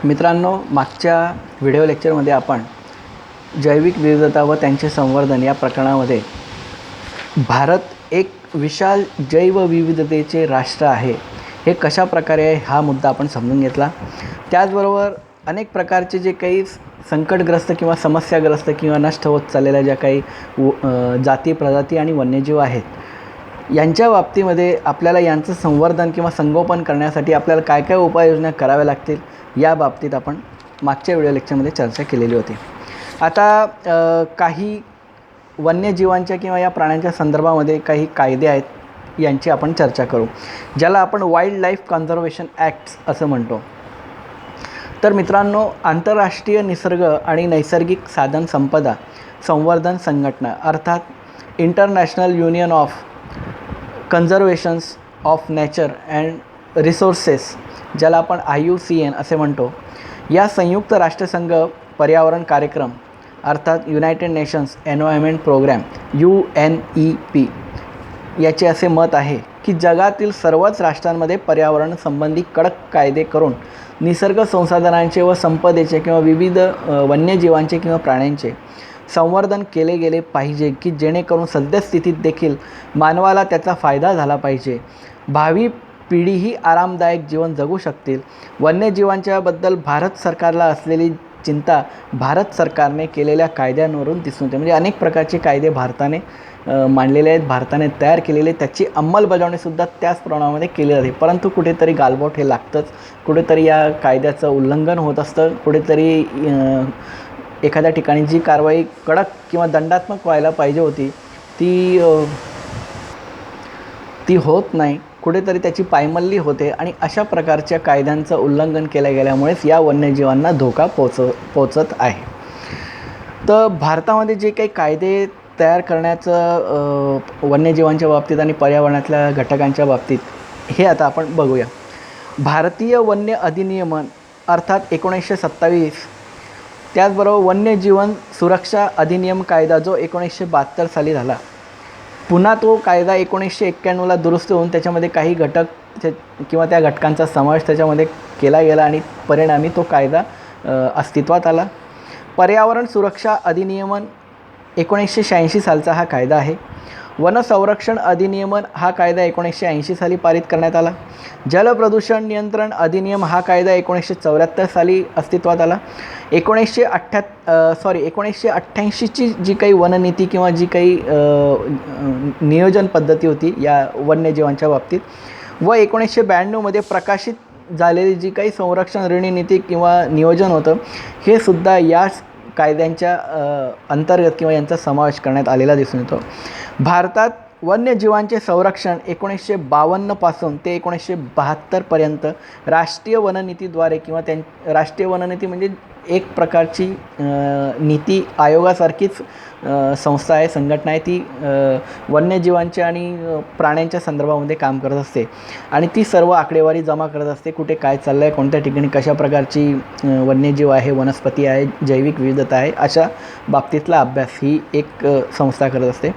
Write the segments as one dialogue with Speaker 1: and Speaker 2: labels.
Speaker 1: मित्रांनो, मागच्या व्हिडिओ लेक्चरमध्ये आपण जैविक विविधता व त्यांचे संवर्धन या प्रकरणामध्ये भारत एक विशाल जैवविविधतेचे राष्ट्र आहे हे कशा प्रकारे आहे हा मुद्दा आपण समजून घेतला। त्याचबरोबर अनेक प्रकारचे जे काही संकटग्रस्त किंवा समस्याग्रस्त किंवा नष्ट होत चाललेल्या ज्या काही जाती प्रजाती आणि वन्यजीव आहेत यांच्या बाबतीमध्ये आपल्याला यांचं संवर्धन किंवा संगोपन करण्यासाठी आपल्याला काय काय उपाययोजना कराव्या लागतील या बाबतीत आपण मागच्या व्हिडिओ लेक्चरमध्ये चर्चा केलेली होती। आता काही वन्यजीवांच्या किंवा या प्राण्यांच्या संदर्भामध्ये काही कायदे आहेत यांची आपण चर्चा करू, ज्याला आपण वाईल्ड लाईफ कन्झर्वेशन ॲक्ट्स असं म्हणतो। तर मित्रांनो, आंतरराष्ट्रीय निसर्ग आणि नैसर्गिक साधन संपदा संवर्धन संघटना अर्थात international union of conservations of nature and resources, ज्याला आपण IUCN असे म्हणतो, या संयुक्त राष्ट्रसंघ पर्यावरण कार्यक्रम अर्थात United Nations Environment Programme UNEP याचे असे मत आहे की जगातील सर्वच राष्ट्रांमध्ये पर्यावरण संबंधी कडक कायदे करून निसर्ग संसाधनांचे व संपदेचे किंवा विविध वन्यजीवांचे किंवा प्राण्यांचे संवर्धन केले गेले पाहिजे की जेणेकरून सद्यस्थितीत देखील मानवाला त्याचा फायदा झाला पाहिजे, भावी पिढीही आरामदायक जीवन जगू शकतील। वन्यजीवांच्याबद्दल भारत सरकारला असलेली चिंता भारत सरकारने केलेल्या कायद्यांवरून दिसून येते। म्हणजे अनेक प्रकारचे कायदे भारताने मांडलेले आहेत, भारताने तयार केलेले, त्याची अंमलबजावणीसुद्धा त्याच प्रमाणामध्ये केली जाते, परंतु कुठेतरी गालबोट हे लागतंच, कुठेतरी या कायद्याचं उल्लंघन होत असतं, कुठेतरी एखाद्या ठिकाणी जी कारवाई कडक किंवा दंडात्मक व्हायला पाहिजे होती ती होत नाही, कुठेतरी त्याची पायमल्ली होते आणि अशा प्रकारच्या कायद्यांचं उल्लंघन केल्या गेल्यामुळेच या वन्यजीवांना धोका पोचत आहे। तर भारतामध्ये जे काही कायदे तयार करण्याचं वन्यजीवांच्या बाबतीत आणि पर्यावरणातल्या घटकांच्या बाबतीत हे आता आपण बघूया। भारतीय वन्य अधिनियमन अर्थात 1927, त्याचबरोबर वन्यजीवन सुरक्षा अधिनियम कायदा जो 1972 साली झाला, पुन्हा तो कायदा 1991ला दुरुस्त होऊन त्याच्यामध्ये काही घटक किंवा त्या घटकांचा समावेश त्याच्यामध्ये केला गेला आणि परिणामी तो कायदा अस्तित्वात आला। पर्यावरण सुरक्षा अधिनियमन 1986 सालचा हा कायदा आहे। वन संरक्षण अधिनियमन हा कायदा 1980 साली पारित करण्यात आला। जलप्रदूषण नियंत्रण अधिनियम हा कायदा 1974 साली अस्तित्वात आला। 1988ची जी काही वननीती किंवा जी काही नियोजन पद्धती होती या वन्यजीवांच्या बाबतीत व 1992मध्ये प्रकाशित झालेली जी काही संरक्षण रणनीती किंवा नियोजन होतं हे सुद्धा याच कायद्यांच्या अंतर्गत किंवा यांचा समावेश करण्यात आलेला दिसून येतो। भारतात वन्यजीवांचे संरक्षण 1952 पासून ते 1972 पर्यंत राष्ट्रीय वननीतीद्वारे किंवा राष्ट्रीय वननीती म्हणजे एक प्रकारची नीती आयोगासारखीच संस्था आहे, संघटना आहे, ती वन्यजीवांच्या आणि प्राण्यांच्या संदर्भामध्ये काम करत असते आणि ती सर्व आकडेवारी जमा करत असते, कुठे काय चाललं आहे, कोणत्या ठिकाणी कशा प्रकारची वन्यजीव आहे, वनस्पती आहे, जैविक विविधता आहे, अशा बाबतीतला अभ्यास ही एक संस्था करत असते।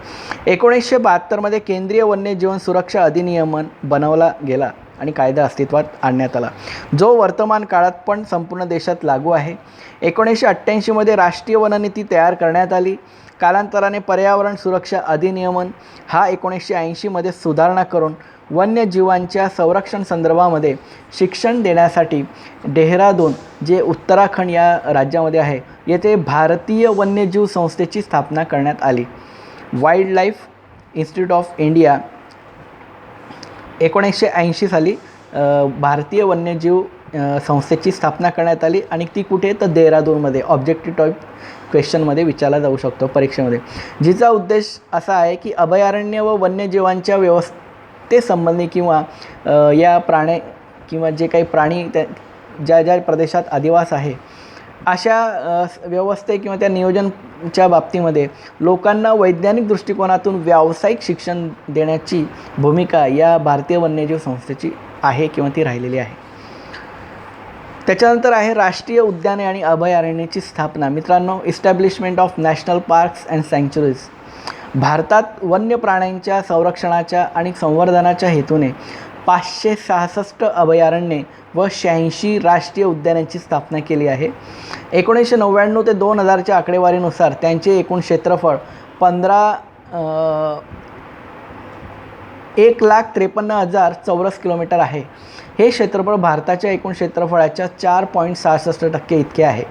Speaker 1: 1972मध्ये केंद्रीय वन्यजीवन सुरक्षा अधिनियमन बनवला गेला आणि कायदा अस्तित्वात आणण्यात आला, जो वर्तमान काळात पण संपूर्ण देशात लागू आहे। 1988मध्ये राष्ट्रीय वननीती तयार करण्यात आली। कालांतराने पर्यावरण सुरक्षा अधिनियमन हा 1980मध्ये सुधारणा करून वन्यजीवांच्या संरक्षण संदर्भामध्ये शिक्षण देण्यासाठी डेहराडून, जे उत्तराखंड या राज्यामध्ये आहे, येथे भारतीय वन्यजीव संस्थेची स्थापना करण्यात आली। Wild life institute of India 1980 साली भारतीय वन्यजीव संस्थेची स्थापना करण्यात आली आणि ती कुठे, तर देहरादूनमध्ये ऑब्जेक्टिव्ह टाईप क्वेश्चनमध्ये विचारला जाऊ शकतो परीक्षेमध्ये, जिचा उद्देश असा आहे की अभयारण्य व वन्यजीवांच्या व्यवस्थेसंबंधी किंवा या प्राणी किंवा जे काही प्राणी ज्या ज्या प्रदेशात अधिवास आहे अशा व्यवस्थे किंवा त्या नियोजनच्या बाबतीमध्ये लोकांना वैज्ञानिक दृष्टिकोनातून व्यावसायिक शिक्षण देण्याची भूमिका या भारतीय वन्यजीव संस्थेची आहे किंवा ती राहिलेली आहे। त्याच्यानंतर आहे राष्ट्रीय उद्याने आणि अभयारण्याची स्थापना। मित्रांनो, establishment of national parks and sanctuaries भारतात वन्य प्राण्यांच्या संरक्षणाच्या आणि संवर्धनाच्या हेतूने 566 अभयारण्ये व 86 राष्ट्रीय उद्यानांची स्थापना केली आहे. 1999 ते 2000च्या आकडेवारीनुसार त्यांचे एकूण क्षेत्रफळ 1,53,000 चौरस किलोमीटर आहे. हे क्षेत्रफळ भारताच्या एकूण क्षेत्रफळाच्या 4.66% इतके आहे.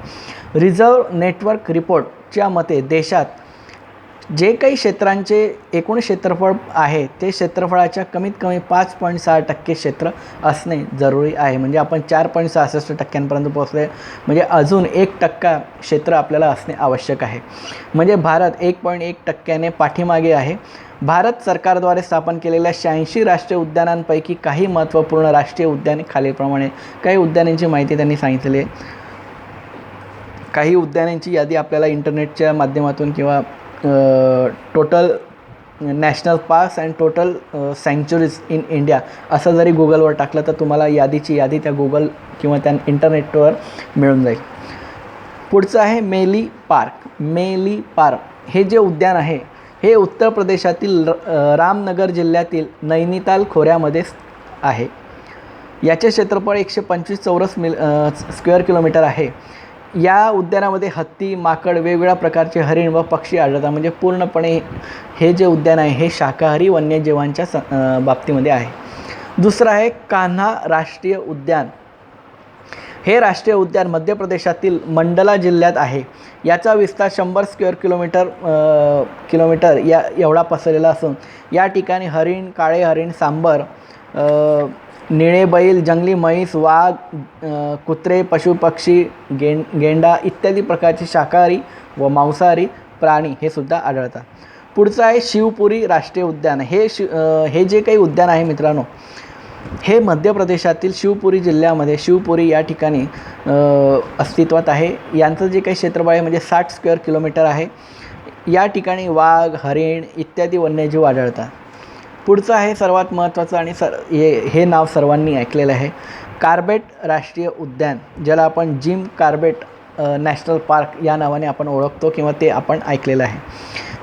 Speaker 1: रिझर्व्ह नेटवर्क रिपोर्टच्या मते देशात जे काही क्षेत्रांचे एकूण क्षेत्रफळ आहे ते क्षेत्रफळाच्या कमीत कमी 5.6% क्षेत्र असणे जरुरी आहे. म्हणजे आपण 4.66% पोहोचले, म्हणजे अजून 1% क्षेत्र आपल्याला असणे आवश्यक आहे. म्हणजे भारत 1.1% पाठीमागे आहे. भारत सरकारद्वारे स्थापन केलेल्या 86 राष्ट्रीय उद्यानांपैकी काही महत्त्वपूर्ण राष्ट्रीय उद्याने खालीलप्रमाणे. काही उद्यानांची माहिती त्यांनी सांगितलेली आहे. काही उद्यानांची यादी आपल्याला इंटरनेटच्या माध्यमातून किंवा total national parks and total sanctuaries in India असं जरी गुगलवर टाकलं तर तुम्हाला यादी त्या गुगल किंवा त्या इंटरनेटवर मिळून जाईल. पुढचं आहे मेली पार्क. मेली पार्क हे जे उद्यान आहे हे उत्तर प्रदेशातील रामनगर जिल्ह्यातील नैनिताल खोऱ्यामध्ये आहे. याचे क्षेत्रफळ 125 चौरस स्क्वेअर किलोमीटर आहे. या उद्यानामध्ये हत्ती, माकड, वेगवेगळ्या प्रकारचे हरिण व पक्षी आढळतात. म्हणजे पूर्णपणे हे जे उद्यान आहे हे शाकाहारी वन्यजीवांच्या बाबतीमध्ये आहे. दुसरं आहे कान्हा राष्ट्रीय उद्यान. हे राष्ट्रीय उद्यान मध्य प्रदेशातील मंडला जिल्ह्यात आहे. याचा विस्तार 100 स्क्वेअर किलोमीटर या एवढा पसरलेला असून या ठिकाणी हरिण, काळे हरिण, सांबर, निळे बैल, जंगली म्हैस, वाघ, कुत्रे, पशुपक्षी, गेंडा इत्यादी प्रकारचे शाकाहारी व मांसाहारी प्राणी हे सुद्धा आढळतात. पुढचं आहे शिवपुरी राष्ट्रीय उद्यान. हे जे काही उद्यान आहे मित्रांनो हे मध्य प्रदेशातील शिवपुरी जिल्ह्यामध्ये शिवपुरी या ठिकाणी अस्तित्वात आहे. यांचं जे काही क्षेत्रफळ आहे म्हणजे 60 स्क्वेअर किलोमीटर आहे. या ठिकाणी वाघ, हरिण इत्यादी वन्यजीव आढळतात. पुढचं आहे सर्वात महत्त्वाचं आणि हे नाव सर्वांनी ऐकलेलं आहे, कार्बेट राष्ट्रीय उद्यान, ज्याला आपण जिम कार्बेट नॅशनल पार्क या नावाने आपण ओळखतो किंवा ते आपण ऐकलेलं आहे.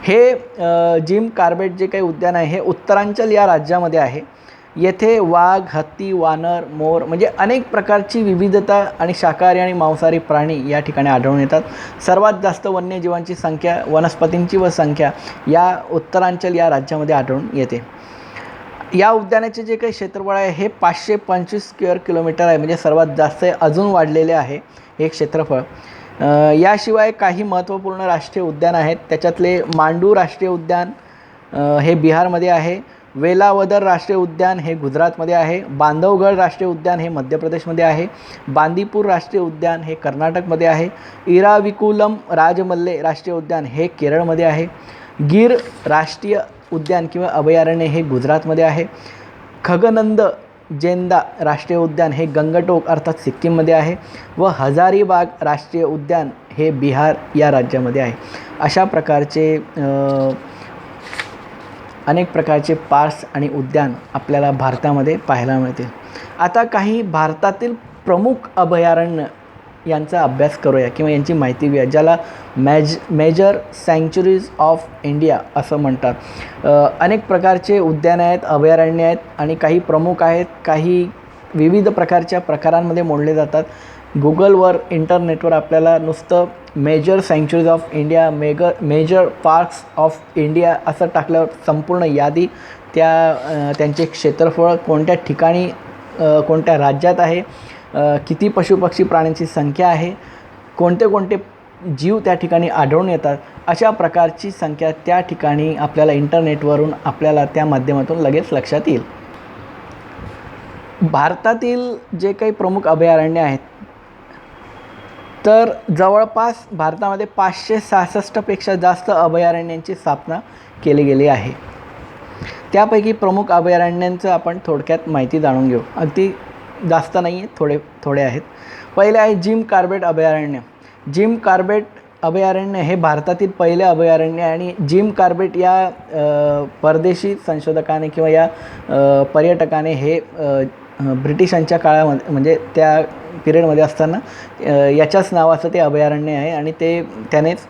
Speaker 1: हे जिम कार्बेट जे काही उद्यान आहे हे उत्तरांचल या राज्यामध्ये आहे. येथे वाघ, हत्ती, वानर, मोर म्हणजे अनेक प्रकारची विविधता आणि शाकाहारी आणि मांसाहारी प्राणी या ठिकाणी आढळून येतात. सर्वात जास्त वन्यजीवांची संख्या, वनस्पतींची संख्या या उत्तरांचल या राज्यामध्ये आढळून येते. या उद्यानाचे जे काही क्षेत्रफळ आहे हे 525 स्क्वेअर किलोमीटर आहे. म्हणजे सर्वात जास्त अजून वाढलेले आहे हे क्षेत्रफळ. याशिवाय काही महत्त्वपूर्ण राष्ट्रीय उद्यान आहेत. त्याच्यातले मांडू राष्ट्रीय उद्यान हे बिहारमध्ये आहे. वेलावदर राष्ट्रीय उद्यान हे गुजरातमध्ये आहे. बांधवगड राष्ट्रीय उद्यान हे मध्य प्रदेशमध्ये आहे. बांदीपूर राष्ट्रीय उद्यान हे कर्नाटकमध्ये आहे. इराविकुलम राजमल्ले राष्ट्रीय उद्यान हे केरळमध्ये आहे. गीर राष्ट्रीय उद्यान किंवा अभयारण्य हे गुजरातमध्ये आहे. खगनंद जेंदा राष्ट्रीय उद्यान हे गंगटोक अर्थात सिक्कीममध्ये आहे व हजारीबाग राष्ट्रीय उद्यान हे बिहार या राज्यामध्ये आहे. अशा प्रकारचे अनेक प्रकारचे पार्क्स आणि उद्यान आपल्याला भारतामध्ये पाहायला मिळतील. आता काही भारतातील प्रमुख अभयारण्य यांचा अभ्यास करूया किंवा यांची माहिती घेऊया, ज्याला मेजर सँक्च्युरीज ऑफ इंडिया असं म्हणतात. अनेक प्रकारचे उद्यान आहेत, अभयारण्य आहेत आणि काही प्रमुख आहेत, काही विविध प्रकारच्या प्रकारांमध्ये मोडले जातात. गुगलवर, इंटरनेटवर आपल्याला नुसतं major sanctuaries of India, major parks of India असं टाकल्यावर संपूर्ण यादी त्यांचे क्षेत्रफळ, कोणत्या ठिकाणी, कोणत्या राज्यात आहे, किती पशुपक्षी प्राण्यांची संख्या आहे, कोणते कोणते जीव त्या ठिकाणी आढळून येतात, अशा प्रकारची संख्या त्या ठिकाणी आपल्याला इंटरनेटवरून आपल्याला त्या माध्यमातून लगेच लक्षात येईल. भारतातील जे काही प्रमुख अभयारण्य आहेत तर जवळपास भारतामध्ये 566पेक्षा जास्त अभयारण्यांची स्थापना केली गेली आहे. त्यापैकी प्रमुख अभयारण्यांचं आपण थोडक्यात माहिती जाणून घेऊ. अगदी जास्त नाही आहे, थोडे आहेत. पहिले आहे जिम कार्बेट अभयारण्य. जिम कार्बेट अभयारण्य हे भारतातील पहिले अभयारण्य आहे आणि जिम कार्बेट या परदेशी संशोधकाने किंवा या पर्यटकाने हे ब्रिटिशांच्या काळामध्ये म्हणजे त्या पिरियडमध्ये असताना याच्याच नावाचं ते अभयारण्य आहे आणि त्यानेच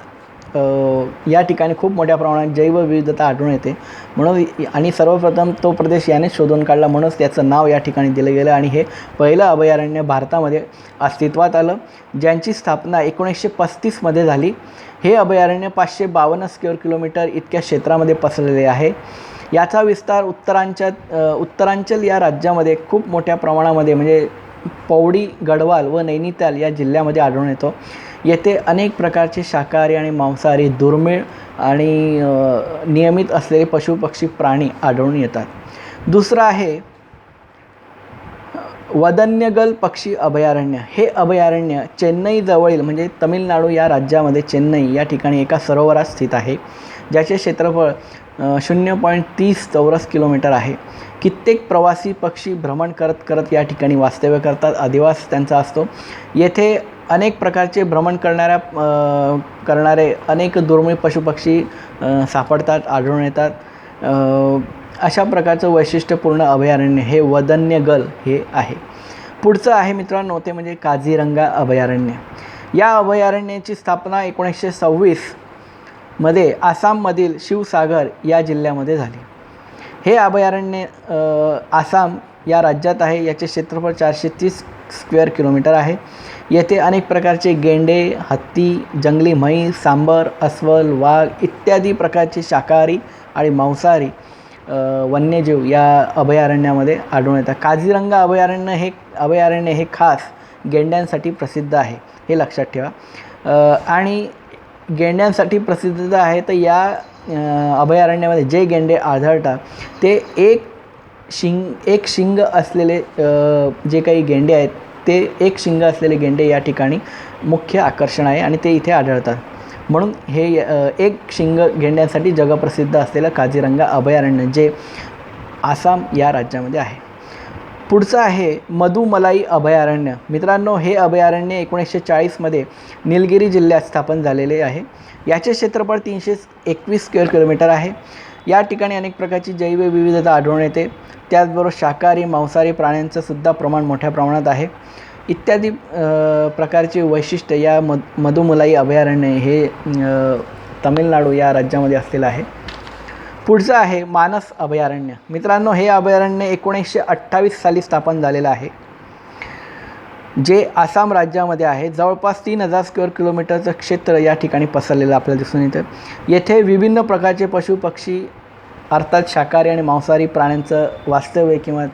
Speaker 1: या ठिकाणी खूप मोठ्या प्रमाणात जैवविविधता आढळून येते. म्हणून आणि सर्वप्रथम तो प्रदेश यानेच शोधून काढला, म्हणूनच त्याचं नाव या ठिकाणी दिलं गेलं आणि हे पहिलं अभयारण्य भारतामध्ये अस्तित्वात आलं, ज्यांची स्थापना 1935 मध्ये झाली. हे अभयारण्य 552 स्क्वेअर किलोमीटर इतक्या क्षेत्रामध्ये पसरलेले आहे. याचा विस्तार उत्तरांचल या राज्यामध्ये खूप मोठ्या प्रमाणामध्ये म्हणजे पौडी, गढवाल व नैनिताल या जिल्ह्यामध्ये आढळून येतो. येथे अनेक प्रकारचे शाकाहारी आणि मांसाहारी, दुर्मिळ आणि नियमित असलेले पशु पक्षी प्राणी आढळून येतात. दुसरं आहे वदन्यगल पक्षी अभयारण्य. हे अभयारण्य चेन्नई जवळील म्हणजे तमिळनाडू या राज्यामध्ये चेन्नई या ठिकाणी एका सरोवरात स्थित आहे, ज्याचे क्षेत्रफळ 0.30 चौरस किलोमीटर आहे. कित्येक प्रवासी पक्षी भ्रमण करत या ठिकाणी वास्तव्य करतात, अधिवास त्यांचा असतो. येथे अनेक प्रकारचे भ्रमण करणारे अनेक दुर्मिळ पशुपक्षी सापडतात, आढळून येतात. अशा प्रकारचं वैशिष्ट्यपूर्ण अभयारण्य हे वदन्यगल हे आहे. पुढचं आहे मित्रांनो ते म्हणजे काझीरंगा अभयारण्य. या अभयारण्याची स्थापना 1926 मध्ये आसाममधील शिवसागर या जिल्ह्यामध्ये झाली. हे अभयारण्य आसाम या राज्यात आहे. याचे क्षेत्रफळ 430 स्क्वेअर किलोमीटर आहे. येथे अनेक प्रकारचे गेंडे, हत्ती, जंगली म्हैस, सांबर, अस्वल, वाघ इत्यादी प्रकारचे शाकाहारी आणि मांसाहारी वन्यजीव या अभयारण्यामध्ये आढळून येतात. काझीरंगा अभयारण्य हे खास गेंड्यांसाठी प्रसिद्ध आहे, हे लक्षात ठेवा. आणि गेंड्यांसाठी प्रसिद्ध आहे, तर या अभयारण्यामध्ये जे गेंडे आढळतात ते एक शिंग असलेले जे काही गेंडे आहेत ते एक शिंग असलेले गेंडे या ठिकाणी मुख्य आकर्षण आहे आणि ते इथे आढळतात. म्हणून हे एक शिंग गेंड्यांसाठी जगप्रसिद्ध असलेलं काझीरंगा अभयारण्य जे आसाम या राज्यामध्ये आहे. पुढचं आहे मधुमलाई अभयारण्य. मित्रांनो, हे अभयारण्य 1940 मध्ये निलगिरी जिल्ह्यात स्थापन झालेले आहे. याचे क्षेत्रफळ 321 स्क्वेअर किलोमीटर आहे. या ठिकाणी अनेक प्रकारची जैवविविधता आढळून येते. त्याचबरोबर शाकाहारी, मांसाहारी प्राण्यांचं सुद्धा प्रमाण मोठ्या प्रमाणात आहे. इत्यादी प्रकारचे वैशिष्ट्य या मधुमलाई अभयारण्य हे तमिळनाडू या राज्यामध्ये असलेलं आहे. पुढचं आहे मानस अभयारण्य. मित्रांनो, हे अभयारण्य 1928 साली स्थापन झालेलं आहे, जे आसाम राज्यामध्ये आहे. जवळपास 3000 स्क्वेअर किलोमीटरचं क्षेत्र या ठिकाणी पसरलेलं आपल्याला दिसून येतं. येथे विभिन्न प्रकारचे पशु पक्षी अर्थात शाकाहारी आणि मांसाहारी प्राण्यांचं वास्तव्य किंवा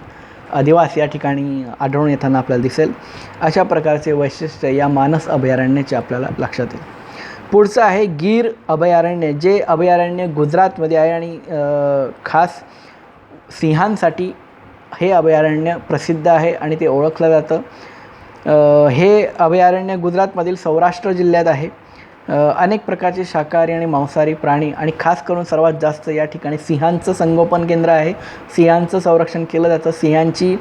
Speaker 1: अधिवास या ठिकाणी आढळून येताना आपल्याला दिसेल. अशा प्रकारचे वैशिष्ट्य या मानस अभयारण्याचे आपल्याला लक्षात येईल. पुढचं आहे गीर अभयारण्य. जे अभयारण्य गुजरातमध्ये आहे आणि खास सिंहांसाठी हे अभयारण्य प्रसिद्ध आहे आणि ते ओळखलं जातं. हे अभयारण्य गुजरातमधील सौराष्ट्र जिल्ह्यात आहे. अनेक प्रकारचे शाकाहारी आणि मांसाहारी प्राणी आणि खास करून सर्वात जास्त या ठिकाणी सिंहांचं संगोपन केंद्र आहे. सिंहांचं संरक्षण केलं जातं. सिंहांची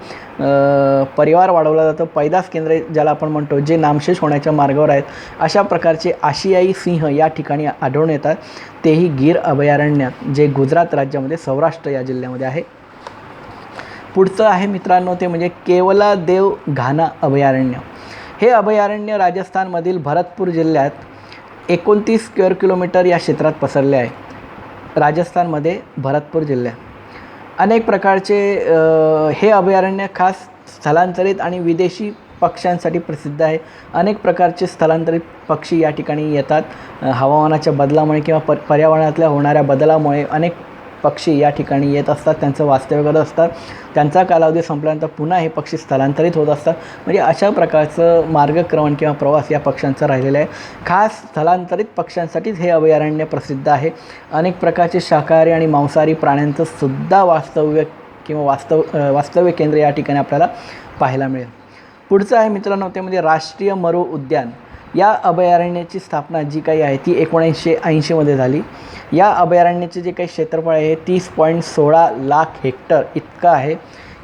Speaker 1: परिवार वाढवला जातं. पैदास केंद्र ज्याला आपण म्हणतो, जे नामशेष होण्याच्या मार्गावर आहेत. अशा प्रकारचे आशियाई सिंह या ठिकाणी आढळून येतात, तेही गीर अभयारण्यात, जे गुजरात राज्यामध्ये सौराष्ट्र या जिल्ह्यामध्ये आहे. पुढचं आहे मित्रांनो ते म्हणजे केवलादेव घाना अभयारण्य. हे अभयारण्य राजस्थानमधील भरतपूर जिल्ह्यात 29 स्क्वेअर किलोमीटर या क्षेत्रात पसरले आहे. राजस्थानमध्ये भरतपूर जिल्ह्यात अनेक प्रकारचे हे अभयारण्य खास स्थलांतरित आणि विदेशी पक्ष्यांसाठी प्रसिद्ध आहे. अनेक प्रकारचे स्थलांतरित पक्षी या ठिकाणी येतात. हवामानाच्या बदलामुळे किंवा पर्यावरणातल्या होणाऱ्या बदलामुळे अनेक पक्षी या ठिकाणी येत असतात, त्यांचं वास्तव्य करत असतात. त्यांचा कालावधी संपल्यानंतर पुन्हा हे पक्षी स्थलांतरित होत असतात. म्हणजे अशा प्रकारचं मार्गक्रमण किंवा प्रवास या पक्ष्यांचा राहिलेला आहे. खास स्थलांतरित पक्ष्यांसाठीच हे अभयारण्य प्रसिद्ध आहे. अनेक प्रकारचे शाकाहारी आणि मांसाहारी प्राण्यांचं सुद्धा वास्तव्य केंद्र या ठिकाणी आपल्याला पाहायला मिळेल. पुढचं आहे मित्रांनो ते म्हणजे राष्ट्रीय मरू उद्यान. या अभयारण्याची स्थापना जी काही आहे ती 1980 मध्ये झाली. या अभयारण्याचे जे काही क्षेत्रफळ आहे 30.16 लाख हेक्टर इतकं आहे.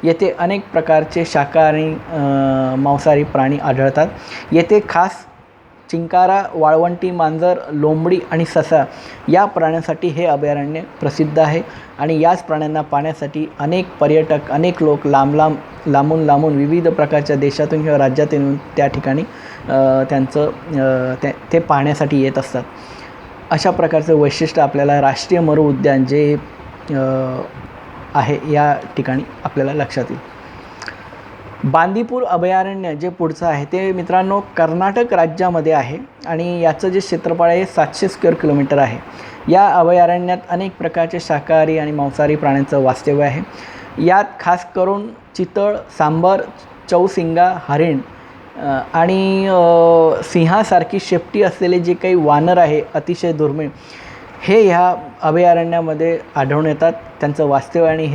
Speaker 1: येथे अनेक प्रकारचे शाकाहारी मांसाहारी प्राणी आढळतात. येथे खास चिंकारा, वाळवंटी, मांजर, लोंबडी आणि ससा या प्राण्यांसाठी हे अभयारण्य प्रसिद्ध आहे. आणि याच प्राण्यांना पाहण्यासाठी अनेक पर्यटक, अनेक लोक लांबून विविध प्रकारच्या देशातून किंवा राज्यातून त्या ठिकाणी ते पाहण्यासाठी येत असतात. अशा प्रकारचं वैशिष्ट्य आपल्याला राष्ट्रीय मरू उद्यान जे आहे या ठिकाणी आपल्याला लक्षात येईल। बांदीपूर अभयारण्य जे पुढचं आहे ते मित्रांनो कर्नाटक राज्यामध्ये आहे आणि याचं जे क्षेत्रफळ आहे 700 स्क्वेअर किलोमीटर आहे। या अभयारण्यात अनेक प्रकारचे शाकाहारी आणि मांसाहारी प्राण्यांचं वास्तव्य आहे। यात खास करून चितळ, सांबर, चौसिंगा, हरिण आणि सिंहासारखी शेपटी असलेले जे काही वानर आहे अतिशय दुर्मिळ हे ह्या अभयारण्यामध्ये आढळून येतात। त्यांचं वास्तव्य आणि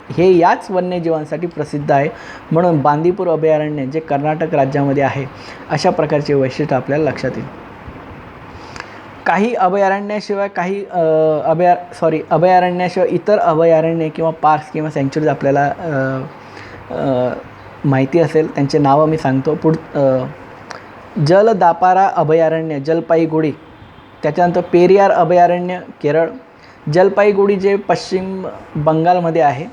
Speaker 1: हे याच वन्यजीवांसाठी प्रसिद्ध आहे। म्हणून बांदीपूर अभयारण्य जे कर्नाटक राज्यामध्ये आहे अशा प्रकारचे वैशिष्ट्य आपल्याला लक्षात येईल। काही अभयारण्याशिवाय अभयारण्याशिवाय इतर अभयारण्य किंवा पार्क्स किंवा सँच्युरीज आपल्याला माहिती असेल, त्यांचे नावं मी सांगतो। जलदापारा अभयारण्य जलपाईगुडी, त्याच्यानंतर पेरियार अभयारण्य केरळ, जलपाईगुडी जे पश्चिम बंगालमध्ये आहे,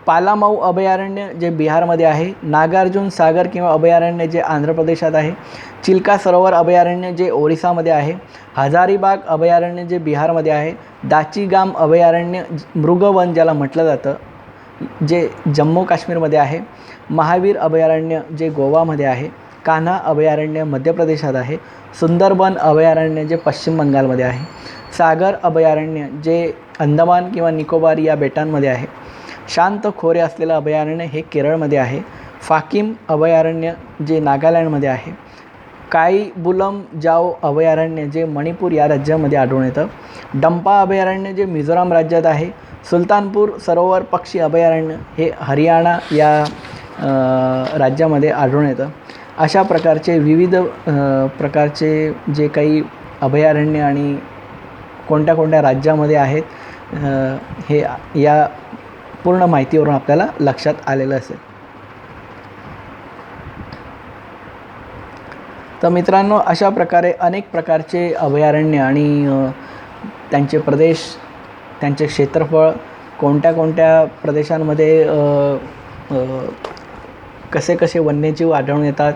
Speaker 1: पालामाऊ अभयारण्य जे बिहारमध्ये आहे, नागार्जुन सागर किंवा अभयारण्य जे आंध्र प्रदेशात आहे, चिल्का सरोवर अभयारण्य जे ओरिसामध्ये आहे, हजारीबाग अभयारण्य जे बिहारमध्ये आहे, दाचीगाम अभयारण्य मृगवन ज्याला म्हटलं जातं जे जम्मू काश्मीरमध्ये आहे, महावीर अभयारण्य जे गोवामध्ये आहे, कान्हा अभयारण्य मध्य प्रदेशात आहे, सुंदरबन अभयारण्य जे पश्चिम बंगालमध्ये आहे, सागर अभयारण्य जे अंदमान किंवा निकोबार या बेटांमध्ये आहे, शांत खोरे असलेलं अभयारण्य हे केरळमध्ये आहे, फाकिम अभयारण्य जे नागालँडमध्ये आहे, काईबुलम जाओ अभयारण्य जे मणिपूर या राज्यामध्ये आढळून येतं, डंपा अभयारण्य जे मिझोराम राज्यात आहे, सुलतानपूर सरोवर पक्षी अभयारण्य हे हरियाणा या राज्यामध्ये आढळून येतं। अशा प्रकारचे विविध प्रकारचे जे काही अभयारण्य आणि कोणत्या कोणत्या राज्यामध्ये आहेत हे या पूर्ण माहितीवरून आपल्याला लक्षात आलेलं असेल। तर मित्रांनो, अशा प्रकारे अनेक प्रकारचे अभयारण्य आणि त्यांचे प्रदेश, त्यांचे क्षेत्रफळ, कोणत्या कोणत्या प्रदेशांमध्ये कसे कसे वन्यजीव आढळून येतात,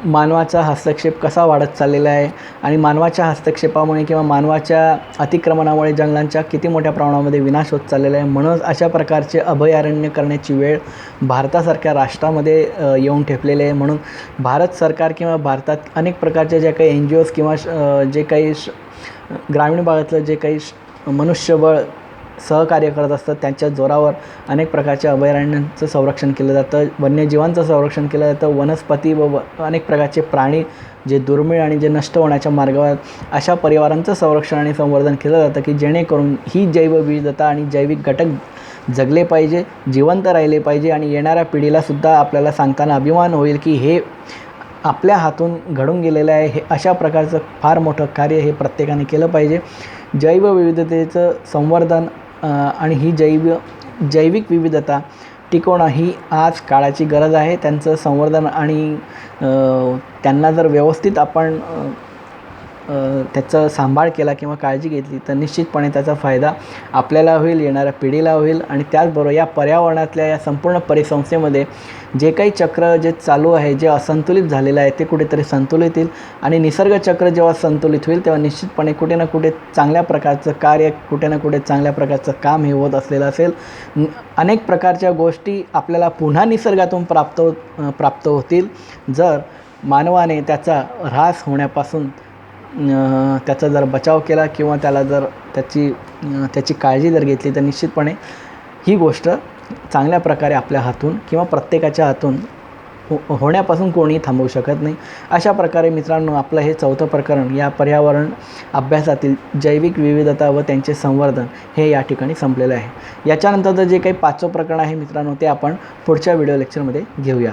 Speaker 1: मानवाचा हस्तक्षेप कसा वाढत चाललेला आहे आणि मानवाच्या हस्तक्षेपामुळे किंवा मानवाच्या अतिक्रमणामुळे जंगलांच्या किती मोठ्या प्रमाणामध्ये विनाश होत चाललेला आहे। म्हणूनच अशा प्रकारचे अभयारण्य करण्याची वेळ भारतासारख्या राष्ट्रामध्ये येऊन ठेपलेले आहे। म्हणून भारत सरकार किंवा भारतात अनेक प्रकारच्या ज्या काही NGOs किंवा जे काही ग्रामीण भागातलं जे काही मनुष्यबळ सहकार्य करत असतात त्यांच्या जोरावर अनेक प्रकारच्या अभयारण्यांचं संरक्षण केलं जातं, वन्यजीवांचं संरक्षण केलं जातं, वनस्पती व अनेक प्रकारचे प्राणी जे दुर्मिळ आणि जे नष्ट होण्याच्या मार्गावर अशा परिवारांचं संरक्षण आणि संवर्धन केलं जातं की जेणेकरून ही जैवविविधता आणि जैविक घटक जगले पाहिजे, जिवंत राहिले पाहिजे आणि येणाऱ्या पिढीलासुद्धा आपल्याला सांगताना अभिमान होईल की हे आपल्या हातून घडून गेलेलं आहे। हे अशा प्रकारचं फार मोठं कार्य हे प्रत्येकाने केलं पाहिजे। जैवविविधतेचं संवर्धन आणि ही जैविक विविधता टिकवणं ही आज काळाची गरज आहे। त्यांचं संवर्धन आणि त्यांना जर व्यवस्थित आपण त्याचा सांभाळ केला किंवा काळजी घेतली तर निश्चितपणे त्याचा फायदा आपल्याला होईल, येणाऱ्या पिढीला होईल आणि त्याचबरोबर या पर्यावरणातल्या या संपूर्ण परिसंस्थेमध्ये जे काही चक्र जे चालू आहे, जे असंतुलित झालेलं आहे ते कुठेतरी संतुलित होईल आणि निसर्ग चक्र जेव्हा संतुलित होईल तेव्हा निश्चितपणे कुठे ना कुठे चांगल्या प्रकारचं कार्य, कुठे ना कुठे चांगल्या प्रकारचं काम हे होत असलेलं असेल। अनेक प्रकारच्या गोष्टी आपल्याला पुन्हा निसर्गातून प्राप्त होतील जर मानवाने त्याचा ऱ्हास होण्यापासून त्याचा जर बचाव केला किंवा त्याला जर त्याची काळजी जर घेतली तर निश्चितपणे ही गोष्ट चांगल्या प्रकारे आपल्या हातून किंवा प्रत्येकाच्या हातून होण्यापासून कोणी थांबवू शकत नाही। अशा प्रकारे मित्रांनो, आपलं हे चौथं प्रकरण या पर्यावरण अभ्यासातील जैविक विविधता व त्यांचे संवर्धन हे या ठिकाणी संपलेलं आहे। याच्यानंतरचं जे काही 5वं प्रकरण आहे मित्रांनो ते आपण पुढच्या व्हिडिओ लेक्चरमध्ये घेऊया।